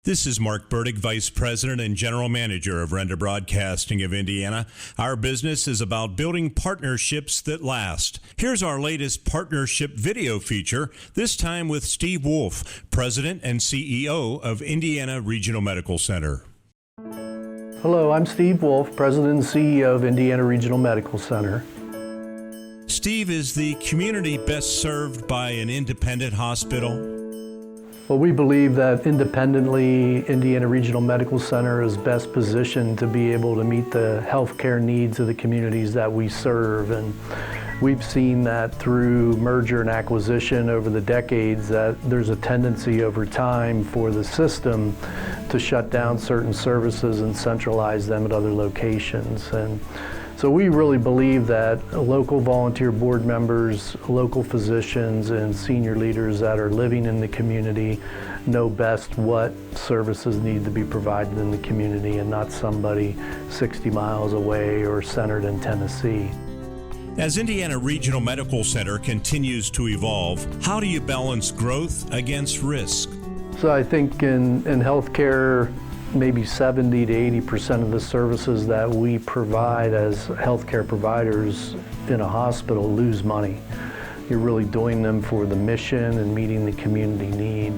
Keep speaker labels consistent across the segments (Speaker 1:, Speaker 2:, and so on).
Speaker 1: This is Mark Burdick, Vice President and General Manager of Renda Broadcasting of Indiana. Our business is about building partnerships that last. Here's our latest partnership video feature, this time with Steve Wolfe, President and CEO of Indiana Regional Medical Center.
Speaker 2: Hello, I'm Steve Wolfe, President and CEO of Indiana Regional Medical Center.
Speaker 1: Steve, is the community best served by an independent hospital?
Speaker 2: Well, we believe that independently, Indiana Regional Medical Center is best positioned to be able to meet the healthcare needs of the communities that we serve. And we've seen that through merger and acquisition over the decades, that there's a tendency over time for the system to shut down certain services and centralize them at other locations. And so we really believe that local volunteer board members, local physicians, and senior leaders that are living in the community know best what services need to be provided in the community, and not somebody 60 miles away or centered in Tennessee.
Speaker 1: As Indiana Regional Medical Center continues to evolve, how do you balance growth against risk?
Speaker 2: So I think in healthcare, maybe 70 to 80% of the services that we provide as healthcare providers in a hospital lose money. You're really doing them for the mission and meeting the community need.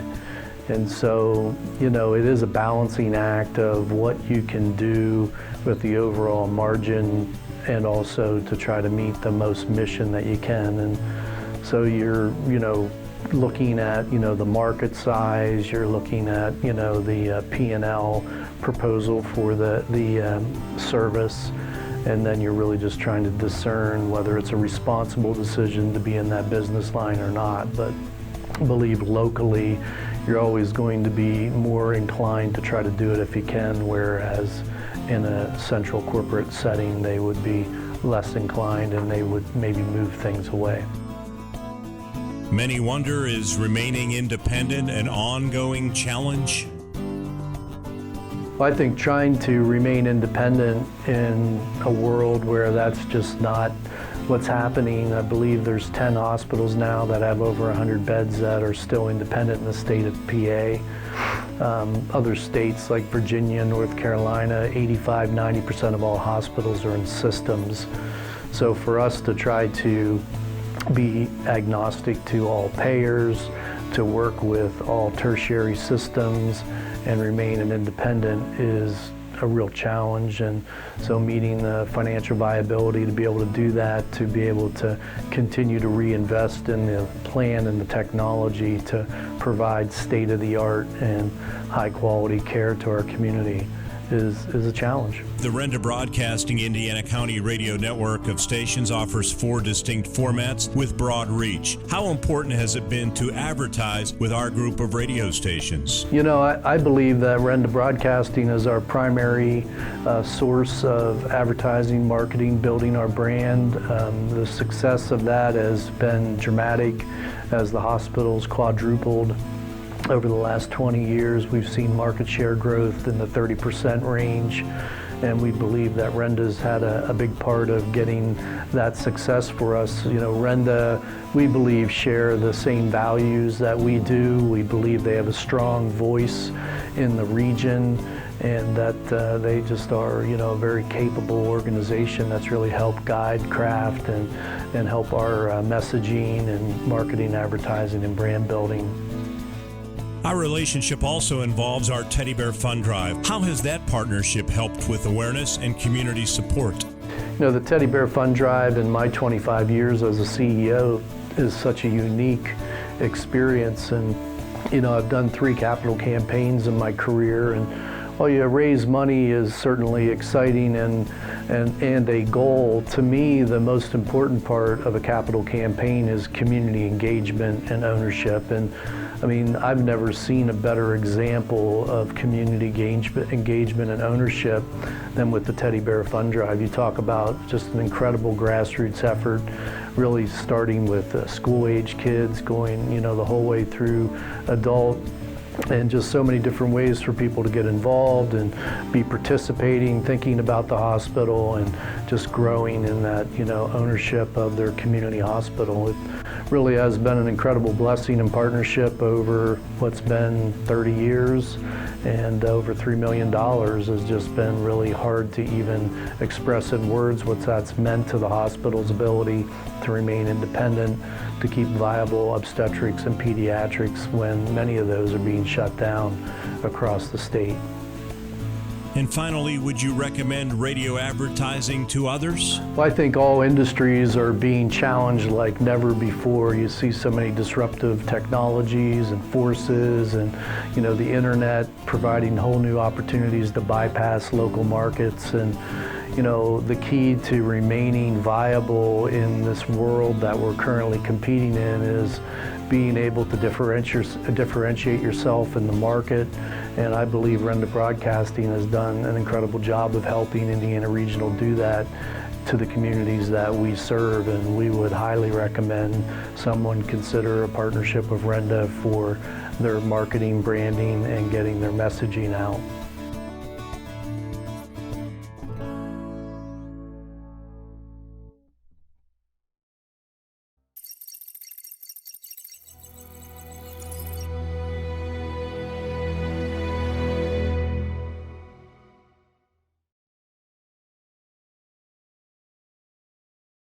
Speaker 2: And so, it is a balancing act of what you can do with the overall margin and also to try to meet the most mission that you can. And so you're, looking at, the market size, you're looking at, the P&L proposal for the service, and then you're really just trying to discern whether it's a responsible decision to be in that business line or not. But I believe locally, you're always going to be more inclined to try to do it if you can, whereas in a central corporate setting, they would be less inclined and they would maybe move things away.
Speaker 1: Many wonder, is remaining independent an ongoing challenge?
Speaker 2: Well, I think trying to remain independent in a world where that's just not what's happening. I believe there's 10 hospitals now that have over 100 beds that are still independent in the state of PA. Other states like Virginia, North Carolina, 85–90% of all hospitals are in systems. So for us to try to be agnostic to all payers, to work with all tertiary systems and remain an independent is a real challenge. And so meeting the financial viability to be able to do that, to be able to continue to reinvest in the plan and the technology to provide state-of-the-art and high-quality care to our community is a challenge.
Speaker 1: The Renda Broadcasting Indiana County Radio Network of stations offers 4 distinct formats with broad reach. How important has it been to advertise with our group of radio stations?
Speaker 2: I believe that Renda Broadcasting is our primary source of advertising, marketing, building our brand. The success of that has been dramatic as the hospital's quadrupled. Over the last 20 years, we've seen market share growth in the 30% range, and we believe that Renda's had a big part of getting that success for us. Renda, we believe, share the same values that we do. We believe they have a strong voice in the region, and that they just are, a very capable organization that's really helped guide, craft, and help our messaging and marketing, advertising, and brand building.
Speaker 1: Our relationship also involves our Teddy Bear Fund Drive. How has that partnership helped with awareness and community support?
Speaker 2: The Teddy Bear Fund Drive in my 25 years as a CEO is such a unique experience. And, I've done 3 capital campaigns in my career, and while you raise money is certainly exciting and a goal, to me the most important part of a capital campaign is community engagement and ownership. And I've never seen a better example of community engagement and ownership than with the Teddy Bear Fund Drive. You talk about just an incredible grassroots effort, really starting with school-age kids, going the whole way through adult and just so many different ways for people to get involved and be participating, thinking about the hospital, and just growing in that, ownership of their community hospital. It really has been an incredible blessing and partnership over what's been 30 years, and over $3 million has just been really hard to even express in words what that's meant to the hospital's ability to remain independent, to keep viable obstetrics and pediatrics when many of those are being shut down across the state.
Speaker 1: And finally, would you recommend radio advertising to others?
Speaker 2: Well, I think all industries are being challenged like never before. You see so many disruptive technologies and forces, and the internet providing whole new opportunities to bypass local markets. And the key to remaining viable in this world that we're currently competing in is being able to differentiate yourself in the market. And I believe Renda Broadcasting has done an incredible job of helping Indiana Regional do that to the communities that we serve. And we would highly recommend someone consider a partnership with Renda for their marketing, branding, and getting their messaging out.